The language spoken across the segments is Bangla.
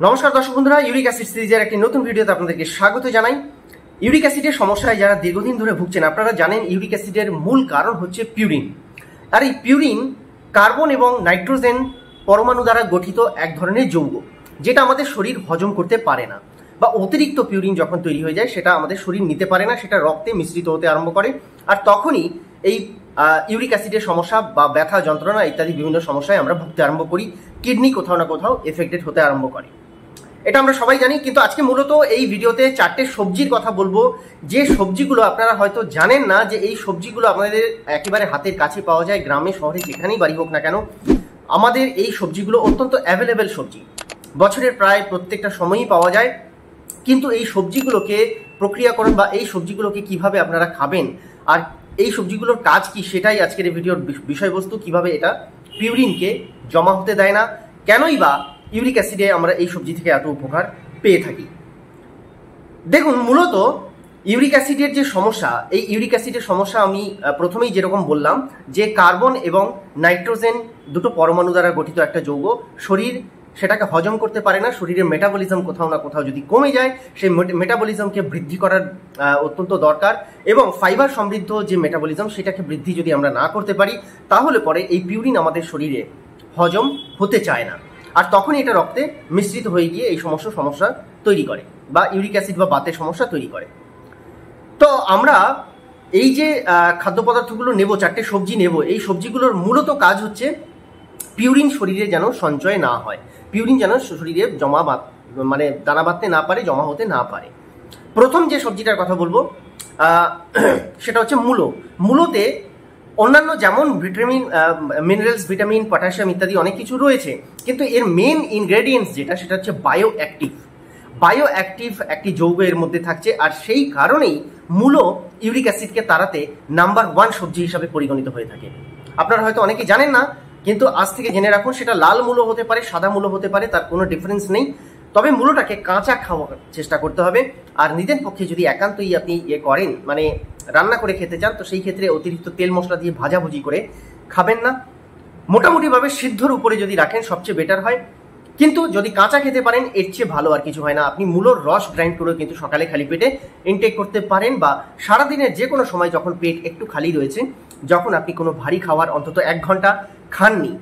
নমস্কার দর্শক বন্ধুরা, ইউরিক অ্যাসিড সিরিজের একটি নতুন ভিডিওতে আপনাদেরকে স্বাগত জানাই। ইউরিক অ্যাসিডের সমস্যায় যারা দীর্ঘদিন ধরে ভুগছেন, আপনারা জানেন ইউরিক অ্যাসিডের মূল কারণ হচ্ছে পিউরিন। আর এই পিউরিন কার্বন এবং নাইট্রোজেন পরমাণু দ্বারা গঠিত এক ধরনের যৌগ, যেটা আমাদের শরীর হজম করতে পারে না, বা অতিরিক্ত পিউরিন যখন তৈরি হয়ে যায় সেটা আমাদের শরীর নিতে পারে না, সেটা রক্তে মিশ্রিত হতে আরম্ভ করে। আর তখনই এই ইউরিক অ্যাসিডের সমস্যা বা ব্যথা যন্ত্রণা ইত্যাদি বিভিন্ন সমস্যায় আমরা ভুগতে আরম্ভ করি। কিডনি কোথাও না কোথাও এফেক্টেড হতে আরম্ভ করে, এটা আমরা সবাই জানি। কিন্তু আজকে মূলত এই ভিডিওতে চারটে সবজির কথা বলবো, যে সবজিগুলো আপনারা হয়তো জানেন না যে এই সবজিগুলো আমাদের একেবারে হাতের কাছে পাওয়া যায়, গ্রামে শহরে যেখানেই বাড়ি হোক না কেন। আমাদের এই সবজিগুলো অত্যন্ত অ্যাভেলেবেল সবজি, বছরের প্রায় প্রত্যেকটা সময়ই পাওয়া যায়। কিন্তু এই সবজিগুলোকে প্রক্রিয়াকরণ বা এই সবজিগুলোকে কিভাবে আপনারা খাবেন আর এই সবজিগুলোর কাজ কি, সেটাই আজকের এই ভিডিওর বিষয়বস্তু। কিভাবে এটা পিউরিনকে জমা হতে দেয় না, কেনই বা ইউরিক অ্যাসিডে আমরা এই সবজি থেকে এত উপকার পেয়ে থাকি। দেখুন, মূলত ইউরিক অ্যাসিডের যে সমস্যা, এই ইউরিক অ্যাসিডের সমস্যা আমি প্রথমেই যেরকম বললাম যে কার্বন এবং নাইট্রোজেন দুটো পরমাণু দ্বারা গঠিত একটা যৌগ, শরীর সেটাকে হজম করতে পারে না। শরীরের মেটাবলিজম কোথাও না কোথাও যদি কমে যায়, সেই মেটাবলিজমকে বৃদ্ধি করার অত্যন্ত দরকার। এবং ফাইবার সমৃদ্ধ যে মেটাবলিজম, সেটাকে বৃদ্ধি যদি আমরা না করতে পারি, তাহলে পরে এই পিউরিন আমাদের শরীরে হজম হতে চায় না, আর তখনই এটা রক্তে মিশ্রিত হয়ে গিয়ে এই সমস্যা তৈরি করে, বা ইউরিক অ্যাসিড বা বাতের সমস্যা তৈরি করে। তো আমরা এই যে খাদ্য পদার্থগুলো নেব, চারটে সবজি নেব, এই সবজিগুলোর মূলত কাজ হচ্ছে পিউরিন শরীরে যেন সঞ্চয় না হয়, পিউরিন যেন শরীরে মানে দানা বাঁধতে না পারে, জমা হতে না পারে। প্রথম যে সবজিটার কথা বলবো সেটা হচ্ছে মূলো। মূলোতে অন্যান্য যেমন ভিটামিন, মিনারেলস, ভিটামিন, পটাশিয়াম ইত্যাদি অনেক কিছু রয়েছে, কিন্তু এর মেন ইনগ্রেডিয়েন্টস যেটা, সেটা হচ্ছে বায়ো অ্যাক্টিভ একটি যৌগ এর মধ্যে থাকছে। আর সেই কারণেই মূলো ইউরিক অ্যাসিডকে তাড়াতে নাম্বার 1 সবজি হিসাবে পরিগণিত হয়ে থাকে। আপনারা হয়তো অনেকেই জানেন না, কিন্তু আজ থেকে জেনে রাখুন, সেটা লাল মূলো হতে পারে, সাদা মূলো হতে পারে, তার কোনো ডিফারেন্স নেই। তবে মূলোটাকে কাঁচা খাওয়ার চেষ্টা করতে হবে। আর নিজের পক্ষে যদি একান্তই আপনি করেন, মানে রান্না করে খেতে চান, তো সেই ক্ষেত্রে অতিরিক্ত তেল মশলা দিয়ে ভাজাভুজি করে খাবেন না। মোটামুটিভাবে সিদ্ধর উপরে যদি রাখেন সবচেয়ে বেটার হয়। কিন্তু যদি কাঁচা খেতে পারেন, এর চেয়ে ভালো আর কিছু হয় না। আপনি মূলোর রস গ্রাইন্ড করেও কিন্তু সকালে খালি পেটে ইনটেক করতে পারেন, বা সারাদিনের যে কোনো সময় যখন পেট একটু খালি রয়েছে, যখন আপনি কোনো ভারী খাবার অন্তত 1 ঘন্টা খাননি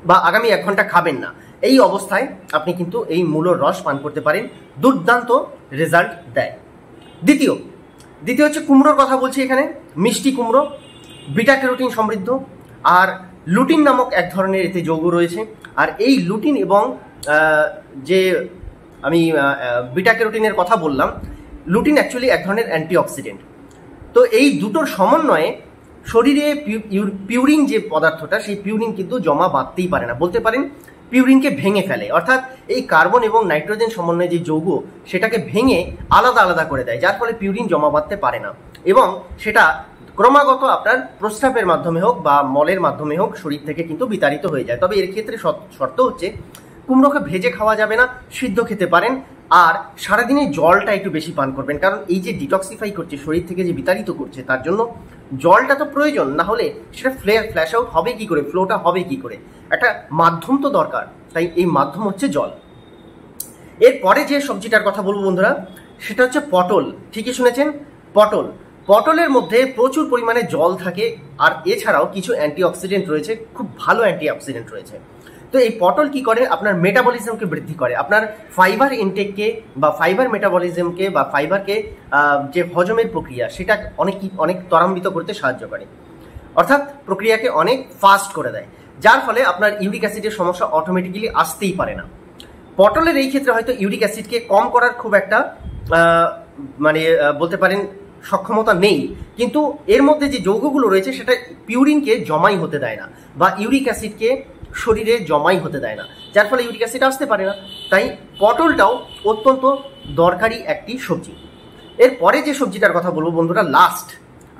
বা আগামী 1 ঘন্টা খাবেন না, এই অবস্থায় আপনি কিন্তু এই মূলোর রস পান করতে পারেন, দুর্দান্ত রেজাল্ট দেয়। দ্বিতীয় হচ্ছে কুমড়োর কথা বলছি এখানে। মিষ্টি কুমড়ো বিটা ক্যারোটিন সমৃদ্ধ, আর লুটিন নামক এক ধরনের এতে যৌগ রয়েছে। আর এই লুটিন এবং যে আমি বিটা ক্যারোটিনের কথা বললাম, লুটিন অ্যাকচুয়ালি এক ধরনের অ্যান্টিঅক্সিডেন্ট। তো এই দুটোর সমন্বয়ে শরীরে পিউরিন যে পদার্থটা, সেই পিউরিন কিন্তু জমা বাঁধতেই পারে না, বলতে পারেন পিউরিনকে ভেঙে ফেলে। অর্থাৎ এই কার্বন এবং নাইট্রোজেন সমন্বয়ে যে যৌগ, সেটাকে ভেঙে আলাদা আলাদা করে দেয়, যার ফলে পিউরিন জমা বাঁধতে পারে না, এবং সেটা ক্রমাগত আপনার প্রস্রাবের মাধ্যমে হোক বা মলের মাধ্যমে হোক শরীর থেকে কিন্তু বিতাড়িত হয়ে যায়। তবে এর ক্ষেত্রে শর্ত হচ্ছে কুমড়োকে ভেজে খাওয়া যাবে না, সিদ্ধ খেতে পারেন। আর সারাদিনে জলটা একটু বেশি পান করবেন, কারণ এই যে ডিটক্সিফাই করছে, শরীর থেকে যে বিতাড়িত করছে, তার জন্য জলটা তো প্রয়োজন, না হলে সেটা ফ্ল্যাশ আউট হবে কি করে, ফ্লোটা হবে কি করে, একটা মাধ্যম তো দরকার। তাই এই মাধ্যম হচ্ছে জল। এরপরে যে সবজিটার কথা বলবো বন্ধুরা, সেটা হচ্ছে পটল। ঠিকই শুনেছেন, পটলের মধ্যে প্রচুর পরিমাণে জল থাকে, আর এছাড়াও কিছু অ্যান্টিঅক্সিডেন্ট রয়েছে, খুব ভালো অ্যান্টিঅক্সিডেন্ট রয়েছে। তো এই পটল কি করে, আপনার মেটাবলিজমকে বৃদ্ধি করে, আপনার ফাইবার ইনটেককে বা ফাইবার মেটাবলিজমকে বা ফাইবারকে যে হজমের প্রক্রিয়া, সেটা অনেক ত্বরান্বিত করতে সাহায্য করে, অর্থাৎ প্রক্রিয়াকে অনেক ফাস্ট করে দেয়, যার ফলে আপনার ইউরিক অ্যাসিডের সমস্যা অটোমেটিক্যালি আসতেই পারে না। পটলের এই ক্ষেত্রে হয়তো ইউরিক অ্যাসিডকে কম করার খুব একটা মানে বলতে পারেন সক্ষমতা নেই, কিন্তু এর মধ্যে যে যৌগগুলো রয়েছে, সেটা পিউরিনকে জমাই হতে দেয় না, বা ইউরিক অ্যাসিডকে শরীরে জমাই হতে দেয় না, যার ফলে ইউরিক অ্যাসিড আসতে পারে না। তাই পটলটাও অত্যন্ত দরকারি একটি সবজি। এরপরে যে সবজিটার কথা বলবো বন্ধুরা, লাস্ট,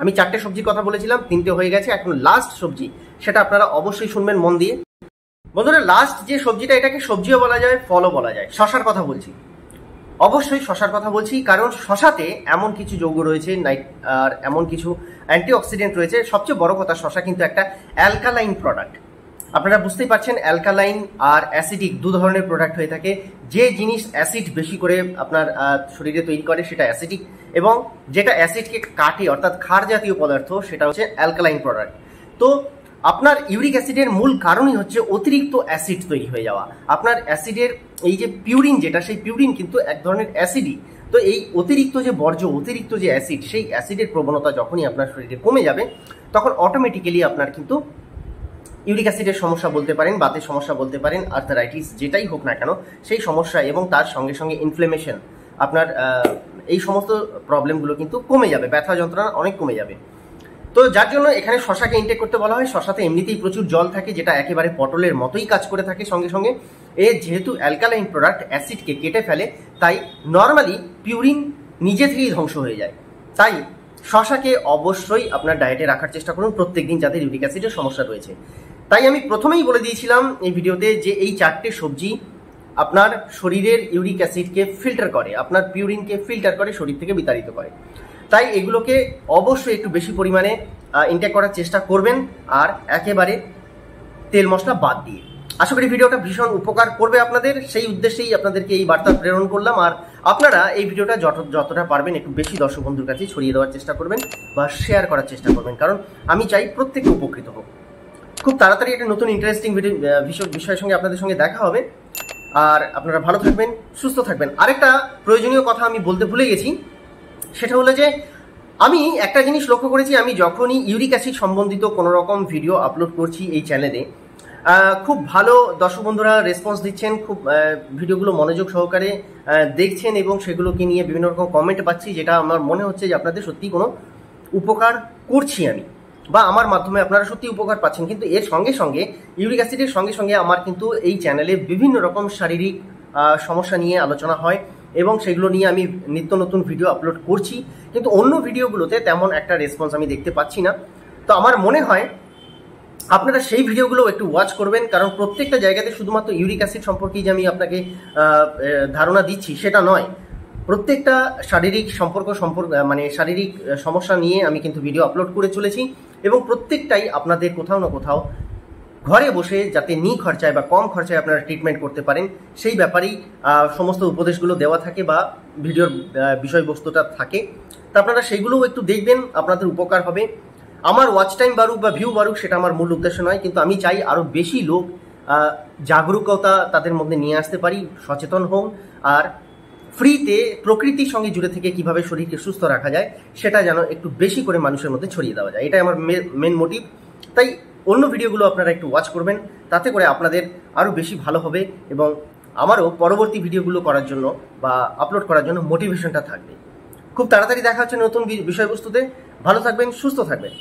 আমি 4টে সবজির কথা বলেছিলাম, 3টে হয়ে গেছে, এখন লাস্ট সবজি, সেটা আপনারা অবশ্যই শুনবেন মন দিয়ে। বন্ধুরা, লাস্ট যে সবজিটা, এটাকে সবজিও বলা যায়, ফলও বলা যায়। শশার কথা বলছি, অবশ্যই শশার কথা বলছি, কারণ শশাতে এমন কিছু যৌগ রয়েছে, আর এমন কিছু অ্যান্টিঅক্সিডেন্ট রয়েছে। সবচেয়ে বড় কথা, শশা কিন্তু একটা অ্যালকালাইন প্রোডাক্ট। আপনারা বুঝতেই পারছেন অ্যালকালাইন আর অ্যাসিডিক দু ধরনের প্রোডাক্ট হয়ে থাকে। যে জিনিস অ্যাসিড বেশি করে আপনার শরীরে তৈরি করে সেটা অ্যাসিডিক, এবং যেটা অ্যাসিডকে কাটে অর্থাৎ ক্ষার জাতীয় পদার্থ সেটা হচ্ছে অ্যালকালাইন প্রোডাক্ট। তো আপনার ইউরিক অ্যাসিডের মূল কারণই হচ্ছে অতিরিক্ত অ্যাসিড তৈরি হয়ে যাওয়া। আপনার অ্যাসিডের এই যে পিউরিন, যেটা সেই পিউরিন কিন্তু এক ধরনের অ্যাসিডই। তো এই অতিরিক্ত যে বর্জ্য, অতিরিক্ত যে অ্যাসিড, সেই অ্যাসিডের প্রবণতা যখনই আপনার শরীরে কমে যাবে তখন অটোমেটিক্যালি আপনার কিন্তু ইউরিক অ্যাসিডের সমস্যা বলতে পারেন, বাতের সমস্যা বলতে পারেন, আর্থারাইটিস যেটাই হোক না কেন সেই সমস্যা, এবং তার সঙ্গে সঙ্গে ইনফ্লেমেশন, আপনার এই সমস্ত প্রবলেমগুলো কিন্তু কমে যাবে, ব্যথা যন্ত্রণা অনেক কমে যাবে। তো যার জন্য এখানে শশাকে ইনটেক করতে বলা হয়। শশাতে এমনিতেই প্রচুর জল থাকে, যেটা একেবারে পটলের মতোই কাজ করে থাকে। সঙ্গে সঙ্গে যেহেতু অ্যালকালাইন প্রোডাক্ট অ্যাসিডকে কেটে ফেলে, তাই নর্মালি পিউরিন নিজে থেকেই ধ্বংস হয়ে যায়। তাই শশাকে অবশ্যই আপনার ডায়েটে রাখার চেষ্টা করুন প্রত্যেকদিন, যাদের ইউরিক অ্যাসিডের সমস্যা রয়েছে। তাই আমি প্রথমেই বলে দিয়েছিলাম এই ভিডিওতে যে এই 4টে সবজি আপনার শরীরের ইউরিক অ্যাসিডকে ফিল্টার করে, আপনার পিউরিনকে ফিল্টার করে, শরীর থেকে বিতাড়িত করে। তাই এগুলোকে অবশ্যই একটু বেশি পরিমাণে ইনটেক করার চেষ্টা করবেন, আর একেবারে তেল মশলা বাদ দিয়ে। আশা করি ভিডিওটা ভীষণ উপকার করবে আপনাদের, সেই উদ্দেশ্যেই আপনাদেরকে এই বার্তা প্রেরণ করলাম। আর আপনারা এই ভিডিওটা যতটা পারবেন একটু বেশি দর্শক বন্ধুর কাছে ছড়িয়ে দেওয়ার চেষ্টা করবেন বা শেয়ার করার চেষ্টা করবেন, কারণ আমি চাই প্রত্যেকে উপকৃত হোক। খুব তাড়াতাড়ি একটা নতুন ইন্টারেস্টিং বিষয়ের সঙ্গে আপনাদের সঙ্গে দেখা হবে। আর আপনারা ভালো থাকবেন, সুস্থ থাকবেন। আরেকটা প্রয়োজনীয় কথা আমি বলতে ভুলে গেছি, সেটা হলো যে আমি একটা জিনিস লক্ষ্য করেছি, আমি যখনই ইউরিক অ্যাসিড সম্বন্ধিত কোনো রকম ভিডিও আপলোড করছি এই চ্যানেলে, খুব ভালো দর্শক বন্ধুরা রেসপন্স দিচ্ছেন, খুব ভিডিওগুলো মনোযোগ সহকারে দেখছেন, এবং সেগুলোকে নিয়ে বিভিন্ন রকম কমেন্ট পাচ্ছি, যেটা আমার মনে হচ্ছে যে আপনাদের সত্যি কোনো উপকার করছি আমি, বা আমার মাধ্যমে আপনারা সত্যি উপকার পাচ্ছেন। কিন্তু এর সঙ্গে সঙ্গে ইউরিক অ্যাসিডের সঙ্গে সঙ্গে আমার কিন্তু এই চ্যানেলে বিভিন্ন রকম শারীরিক সমস্যা নিয়ে আলোচনা হয়, এবং সেগুলো নিয়ে আমি নিত্য নতুন ভিডিও আপলোড করছি, কিন্তু অন্য ভিডিওগুলোতে তেমন একটা রেসপন্স আমি দেখতে পাচ্ছি না। তো আমার মনে হয় আপনারা সেই ভিডিওগুলো একটু ওয়াচ করবেন, কারণ প্রত্যেকটা জায়গাতে শুধুমাত্র ইউরিক অ্যাসিড সম্পর্কেই যে আমি আপনাকে ধারণা দিচ্ছি সেটা নয়। প্রত্যেকটা শারীরিক মানে শারীরিক সমস্যা নিয়ে আমি কিন্তু ভিডিও আপলোড করে চলেছি, এবং প্রত্যেকটাই আপনাদের কোথাও না কোথাও ঘরে বসে যাতে খরচায় বা কম খরচায় আপনারা ট্রিটমেন্ট করতে পারেন সেই ব্যাপারেই সমস্ত উপদেশগুলো দেওয়া থাকে বা ভিডিওর বিষয়বস্তুটা থাকে। তা আপনারা সেইগুলোও একটু দেখবেন, আপনাদের উপকার হবে। আমার ওয়াচ টাইম বাড়ুক বা ভিউ বাড়ুক সেটা আমার মূল উদ্দেশ্য নয়, কিন্তু আমি চাই আরও বেশি লোক জাগরুকতা তাদের মধ্যে নিয়ে আসতে পারি, সচেতন হোক, আর ফ্রিতে প্রকৃতির সঙ্গে জুড়ে থেকে কিভাবে শরীরকে সুস্থ রাখা যায় সেটা যেন একটু বেশি করে মানুষের মধ্যে ছড়িয়ে দেওয়া যায়, এটাই আমার মেন মোটিভ। তাই অন্য ভিডিওগুলো আপনারা একটু ওয়াচ করবেন, তাতে করে আপনাদের আরও বেশি ভালো হবে, এবং আমারও পরবর্তী ভিডিওগুলো করার জন্য বা আপলোড করার জন্য মোটিভেশনটা থাকবে। খুব তাড়াতাড়ি দেখা হচ্ছে নতুন বিষয়বস্তুতে। ভালো থাকবেন, সুস্থ থাকবেন।